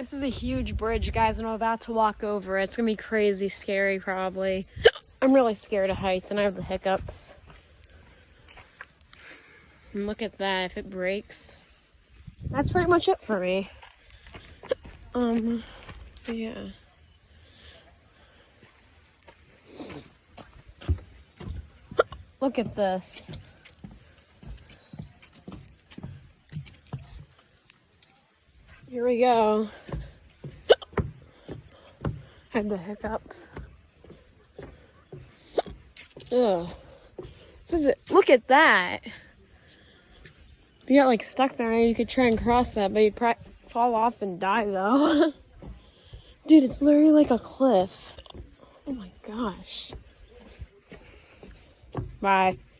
This is a huge bridge, guys, and I'm about to walk over it. It's gonna be crazy scary, probably. I'm really scared of heights, and I have the hiccups. And look at that, if it breaks. That's pretty much it for me. So yeah. Look at this. Here we go. I had the hiccups. Ugh. This is it. Look at that. If you got like stuck there, you could try and cross that, but you'd probably fall off and die though. Dude, it's literally like a cliff. Oh my gosh. Bye.